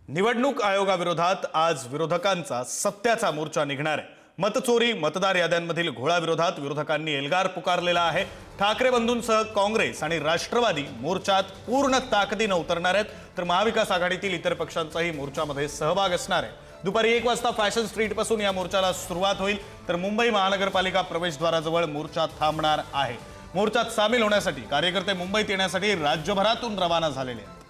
निवडणूक आयोगाविरोधात आज विरोधकांचा सत्याचा मोर्चा निघणार आहे। मतचोरी मतदार याद्यांमधील घोळाविरोधात विरोधकांनी एल्गार पुकारलेला आहे। ठाकरे बंधूंसह काँग्रेस आणि राष्ट्रवादी मोर्चात पूर्ण ताकदीने उतरणार आहेत, तर महाविकास आघाडीतील इतर पक्षांचाही मोर्चामध्ये सहभाग असणार आहे। दुपारी 1 वाजता फॅशन स्ट्रीट पासून या मोर्चाला सुरुवात होईल, तर मुंबई महानगरपालिका प्रवेशद्वाराजवळ मोर्चा थांबणार आहे। मोर्चात सामील होण्यासाठी कार्यकर्ते मुंबईत येण्यासाठी राज्यभरातून रवाना झालेले आहेत।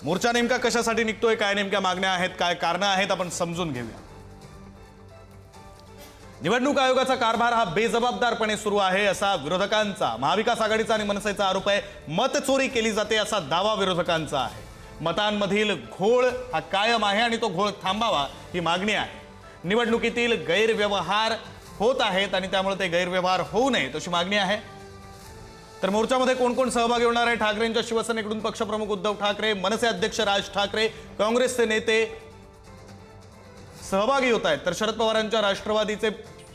मोर्चा नेमका कशासाठी निघतोय, काय नेमक्या मागण्या आहेत, काय कारणं आहेत, आपण समजून घेऊया। निवडणूक आयोगाचा कारभार हा बेजबाबदारपणे सुरू आहे असा विरोधकांचा, महाविकास आघाडीचा आणि मनसेचा आरोप आहे। मतचोरी केली जाते असा दावा विरोधकांचा आहे। मतांमधील घोळ हा कायम आहे आणि तो घोळ थांबावा ही मागणी आहे। निवडणुकीतील गैरव्यवहार होत आहेत आणि त्यामुळे ते गैरव्यवहार होऊ नये तशी मागणी आहे। तर मोर्चामध्ये कोण कोण सहभागी होणार आहे? ठाकरेंच्या शिवसेनेकडून पक्षप्रमुख उद्धव ठाकरे, मनसे अध्यक्ष राज ठाकरे, काँग्रेसचे नेते सहभागी होत आहेत, तर शरद पवारांच्या राष्ट्रवादीचे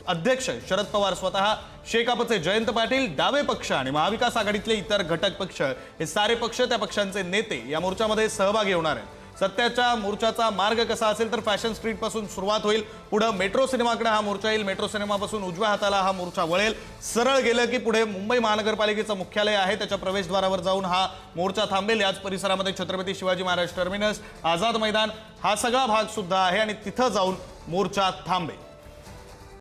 अध्यक्ष शरद पवार स्वतः, शेकापचे जयंत पाटील, डावे पक्ष आणि महाविकास आघाडीतले इतर घटक पक्ष हे सारे पक्ष, त्या पक्षांचे नेते या मोर्चामध्ये सहभागी होणार आहेत। सत्याच्या मोर्चाचा मार्ग कसा असेल तर फॅशन स्ट्रीट पासून सुरुवात होईल, पुढे मेट्रो सिनेमाकडे हा मोर्चा येईल, मेट्रो सिनेमापासून उजव्या हाताला हा मोर्चा वळेल, सरळ गेलं की पुढे मुंबई महानगरपालिकेचं मुख्यालय आहे, त्याच्या प्रवेशद्वारावर जाऊन हा मोर्चा थांबेल। याच परिसरामध्ये छत्रपती शिवाजी महाराज टर्मिनस, आझाद मैदान हा सगळा भाग सुद्धा आहे आणि तिथं जाऊन मोर्चा थांबेल।